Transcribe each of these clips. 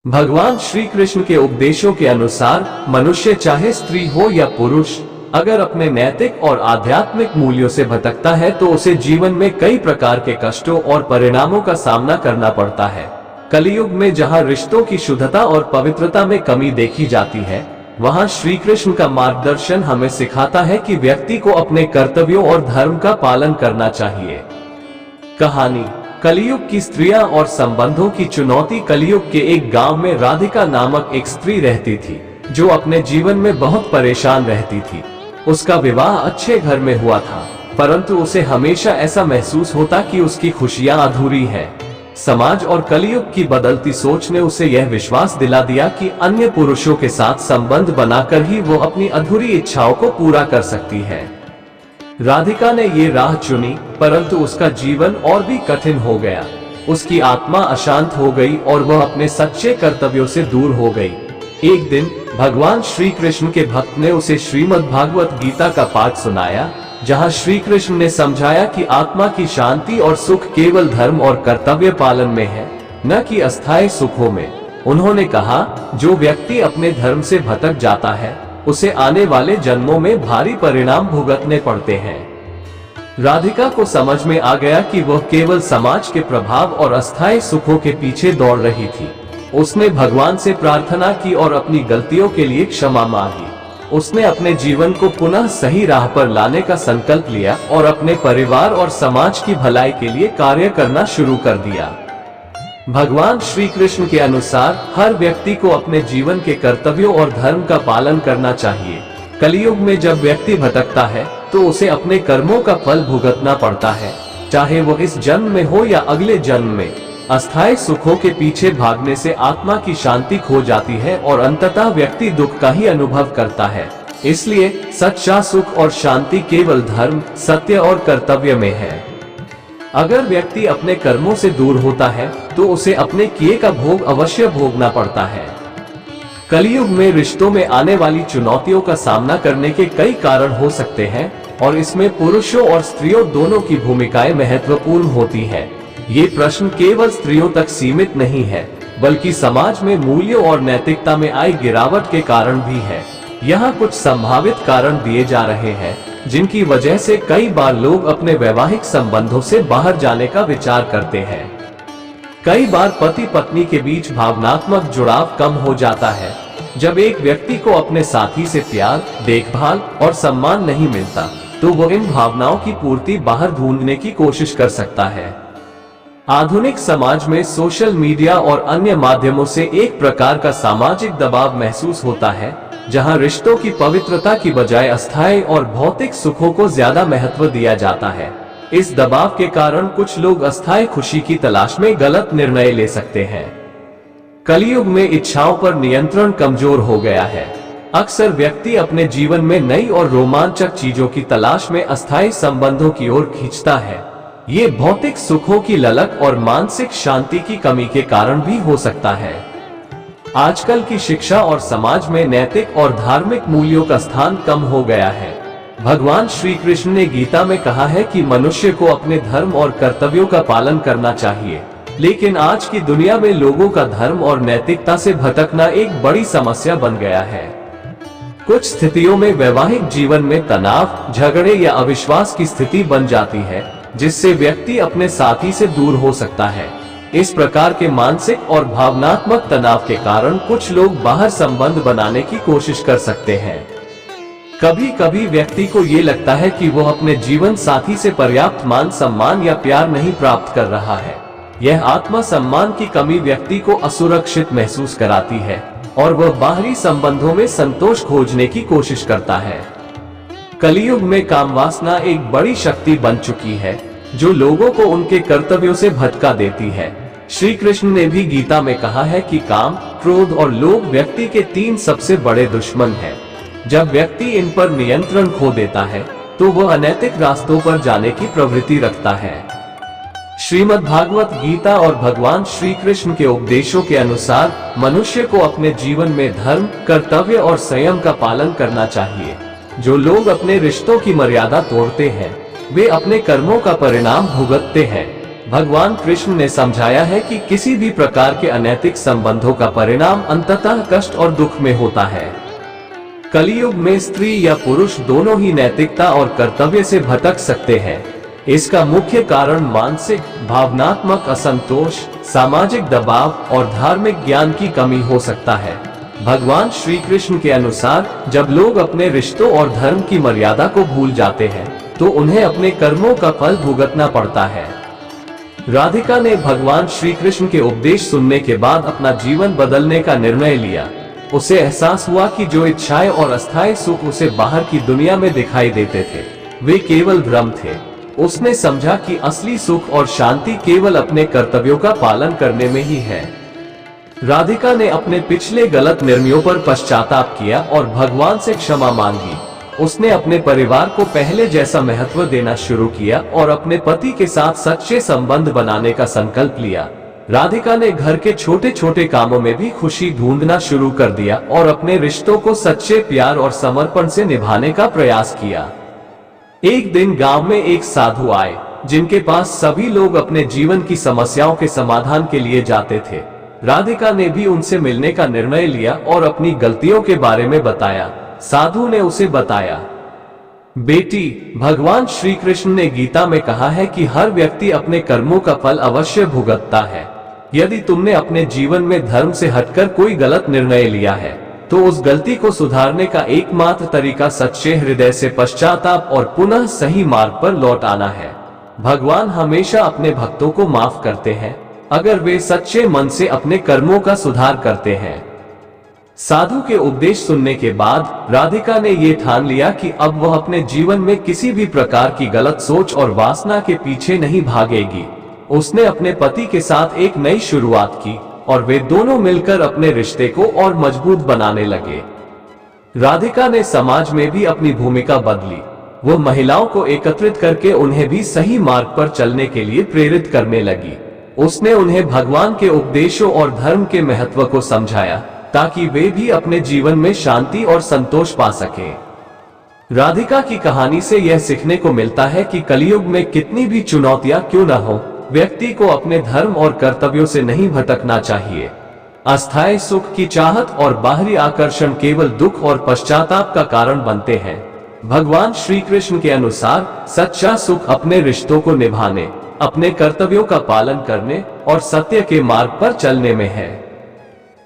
भगवान श्री कृष्ण के उपदेशों के अनुसार मनुष्य चाहे स्त्री हो या पुरुष, अगर अपने नैतिक और आध्यात्मिक मूल्यों से भटकता है तो उसे जीवन में कई प्रकार के कष्टों और परिणामों का सामना करना पड़ता है। कलयुग में जहाँ रिश्तों की शुद्धता और पवित्रता में कमी देखी जाती है, वहाँ श्री कृष्ण का मार्गदर्शन हमें सिखाता है कि व्यक्ति को अपने कर्तव्यों और धर्म का पालन करना चाहिए। कहानी। कलयुग की स्त्रियां और संबंधों की चुनौती। कलयुग के एक गांव में राधिका नामक एक स्त्री रहती थी, जो अपने जीवन में बहुत परेशान रहती थी। उसका विवाह अच्छे घर में हुआ था, परंतु उसे हमेशा ऐसा महसूस होता कि उसकी खुशियां अधूरी हैं। समाज और कलयुग की बदलती सोच ने उसे यह विश्वास दिला दिया कि अन्य पुरुषों के साथ संबंध बनाकर ही वो अपनी अधूरी इच्छाओं को पूरा कर सकती है। राधिका ने ये राह चुनी, परंतु उसका जीवन और भी कठिन हो गया। उसकी आत्मा अशांत हो गई और वह अपने सच्चे कर्तव्यों से दूर हो गई। एक दिन भगवान श्री कृष्ण के भक्त ने उसे श्रीमद् भागवत गीता का पाठ सुनाया, जहां श्री कृष्ण ने समझाया कि आत्मा की शांति और सुख केवल धर्म और कर्तव्य पालन में है, न कि अस्थायी सुखों में। उन्होंने कहा, जो व्यक्ति अपने धर्म से भटक जाता है, उसे आने वाले जन्मों में भारी परिणाम भुगतने पड़ते हैं। राधिका को समझ में आ गया कि वह केवल समाज के प्रभाव और अस्थायी सुखों के पीछे दौड़ रही थी। उसने भगवान से प्रार्थना की और अपनी गलतियों के लिए क्षमा मांगी। उसने अपने जीवन को पुनः सही राह पर लाने का संकल्प लिया और अपने परिवार और समाज की भलाई के लिए कार्य करना शुरू कर दिया। भगवान श्री कृष्ण के अनुसार हर व्यक्ति को अपने जीवन के कर्तव्यों और धर्म का पालन करना चाहिए। कलयुग में जब व्यक्ति भटकता है तो उसे अपने कर्मों का फल भुगतना पड़ता है, चाहे वो इस जन्म में हो या अगले जन्म में। अस्थायी सुखों के पीछे भागने से आत्मा की शांति खो जाती है और अंततः व्यक्ति दुख का ही अनुभव करता है। इसलिए सच्चा सुख और शांति केवल धर्म, सत्य और कर्तव्य में है। अगर व्यक्ति अपने कर्मों से दूर होता है तो उसे अपने किए का भोग अवश्य भोगना पड़ता है। कलयुग में रिश्तों में आने वाली चुनौतियों का सामना करने के कई कारण हो सकते हैं और इसमें पुरुषों और स्त्रियों दोनों की भूमिकाएं महत्वपूर्ण होती है। ये प्रश्न केवल स्त्रियों तक सीमित नहीं है, बल्कि समाज में मूल्यों और नैतिकता में आई गिरावट के कारण भी है। यहाँ कुछ संभावित कारण दिए जा रहे हैं, जिनकी वजह से कई बार लोग अपने वैवाहिक संबंधों से बाहर जाने का विचार करते हैं। कई बार पति पत्नी के बीच भावनात्मक जुड़ाव कम हो जाता है। जब एक व्यक्ति को अपने साथी से प्यार, देखभाल और सम्मान नहीं मिलता, तो वो इन भावनाओं की पूर्ति बाहर ढूंढने की कोशिश कर सकता है। आधुनिक समाज में सोशल मीडिया और अन्य माध्यमों से एक प्रकार का सामाजिक दबाव महसूस होता है, जहां रिश्तों की पवित्रता की बजाय अस्थायी और भौतिक सुखों को ज्यादा महत्व दिया जाता है। इस दबाव के कारण कुछ लोग अस्थायी खुशी की तलाश में गलत निर्णय ले सकते हैं। कलयुग में इच्छाओं पर नियंत्रण कमजोर हो गया है। अक्सर व्यक्ति अपने जीवन में नई और रोमांचक चीजों की तलाश में अस्थायी संबंधों की ओर खींचता है। ये भौतिक सुखों की ललक और मानसिक शांति की कमी के कारण भी हो सकता है। आजकल की शिक्षा और समाज में नैतिक और धार्मिक मूल्यों का स्थान कम हो गया है। भगवान श्री कृष्ण ने गीता में कहा है कि मनुष्य को अपने धर्म और कर्तव्यों का पालन करना चाहिए, लेकिन आज की दुनिया में लोगों का धर्म और नैतिकता से भटकना एक बड़ी समस्या बन गया है। कुछ स्थितियों में वैवाहिक जीवन में तनाव, झगड़े या अविश्वास की स्थिति बन जाती है, जिससे व्यक्ति अपने साथी से दूर हो सकता है। इस प्रकार के मानसिक और भावनात्मक तनाव के कारण कुछ लोग बाहर संबंध बनाने की कोशिश कर सकते हैं। कभी कभी व्यक्ति को ये लगता है कि वो अपने जीवन साथी से पर्याप्त मान सम्मान या प्यार नहीं प्राप्त कर रहा है। यह आत्म सम्मान की कमी व्यक्ति को असुरक्षित महसूस कराती है और वह बाहरी संबंधों में संतोष खोजने की कोशिश करता है। कलयुग में काम वासना एक बड़ी शक्ति बन चुकी है, जो लोगों को उनके कर्तव्यों से भटका देती है। श्री कृष्ण ने भी गीता में कहा है कि काम, क्रोध और लोभ व्यक्ति के 3 सबसे बड़े दुश्मन हैं। जब व्यक्ति इन पर नियंत्रण खो देता है, तो वह अनैतिक रास्तों पर जाने की प्रवृत्ति रखता है। श्रीमद् भागवत गीता और भगवान श्री कृष्ण के उपदेशों के अनुसार मनुष्य को अपने जीवन में धर्म, कर्तव्य और संयम का पालन करना चाहिए। जो लोग अपने रिश्तों की मर्यादा तोड़ते हैं, वे अपने कर्मों का परिणाम भुगतते हैं। भगवान कृष्ण ने समझाया है कि किसी भी प्रकार के अनैतिक संबंधों का परिणाम अंततः कष्ट और दुख में होता है। कलयुग में स्त्री या पुरुष दोनों ही नैतिकता और कर्तव्य से भटक सकते हैं। इसका मुख्य कारण मानसिक, भावनात्मक असंतोष, सामाजिक दबाव और धार्मिक ज्ञान की कमी हो सकता है। भगवान श्री कृष्ण के अनुसार जब लोग अपने रिश्तों और धर्म की मर्यादा को भूल जाते हैं तो उन्हें अपने कर्मों का फल भुगतना पड़ता है। राधिका ने भगवान श्री कृष्ण के उपदेश सुनने के बाद अपना जीवन बदलने का निर्णय लिया। उसे एहसास हुआ कि जो इच्छाएं और अस्थायी सुख उसे बाहर की दुनिया में दिखाई देते थे, वे केवल भ्रम थे। उसने समझा कि असली सुख और शांति केवल अपने कर्तव्यों का पालन करने में ही है। राधिका ने अपने पिछले गलत निर्णयों पर पश्चाताप किया और भगवान से क्षमा मांगी। उसने अपने परिवार को पहले जैसा महत्व देना शुरू किया और अपने पति के साथ सच्चे संबंध बनाने का संकल्प लिया। राधिका ने घर के छोटे छोटे कामों में भी खुशी ढूंढना शुरू कर दिया और अपने रिश्तों को सच्चे प्यार और समर्पण से निभाने का प्रयास किया। एक दिन गांव में एक साधु आए, जिनके पास सभी लोग अपने जीवन की समस्याओं के समाधान के लिए जाते थे। राधिका ने भी उनसे मिलने का निर्णय लिया और अपनी गलतियों के बारे में बताया। साधु ने उसे बताया, बेटी, भगवान श्री कृष्ण ने गीता में कहा है कि हर व्यक्ति अपने कर्मों का फल अवश्य भुगतता है। यदि तुमने अपने जीवन में धर्म से हटकर कोई गलत निर्णय लिया है तो उस गलती को सुधारने का एकमात्र तरीका सच्चे हृदय से पश्चाताप और पुनः सही मार्ग पर लौट आना है। भगवान हमेशा अपने भक्तों को माफ करते हैं अगर वे सच्चे मन से अपने कर्मों का सुधार करते हैं। साधु के उपदेश सुनने के बाद राधिका ने ये ठान लिया कि अब वह अपने जीवन में किसी भी प्रकार की गलत सोच और वासना के पीछे नहीं भागेगी। उसने अपने पति के साथ एक नई शुरुआत की और वे दोनों मिलकर अपने रिश्ते को और मजबूत बनाने लगे। राधिका ने समाज में भी अपनी भूमिका बदली। वो महिलाओं को एकत्रित करके उन्हें भी सही मार्ग पर चलने के लिए प्रेरित करने लगी। उसने उन्हें भगवान के उपदेशों और धर्म के महत्व को समझाया ताकि वे भी अपने जीवन में शांति और संतोष पा सकें। राधिका की कहानी से यह सीखने को मिलता है कि कलयुग में कितनी भी चुनौतियां क्यों न हो, व्यक्ति को अपने धर्म और कर्तव्यों से नहीं भटकना चाहिए। अस्थायी सुख की चाहत और बाहरी आकर्षण केवल दुख और पश्चाताप का कारण बनते हैं। भगवान श्री कृष्ण के अनुसार सच्चा सुख अपने रिश्तों को निभाने, अपने कर्तव्यों का पालन करने और सत्य के मार्ग पर चलने में है।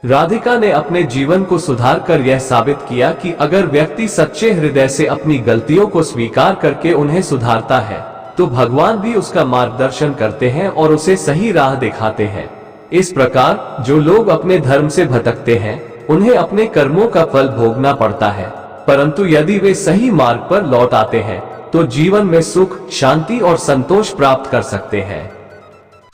राधिका ने अपने जीवन को सुधार कर यह साबित किया कि अगर व्यक्ति सच्चे हृदय से अपनी गलतियों को स्वीकार करके उन्हें सुधारता है तो भगवान भी उसका मार्गदर्शन करते हैं और उसे सही राह दिखाते हैं। इस प्रकार जो लोग अपने धर्म से भटकते हैं उन्हें अपने कर्मों का फल भोगना पड़ता है, परंतु यदि वे सही मार्ग पर लौट आते हैं तो जीवन में सुख, शांति और संतोष प्राप्त कर सकते हैं।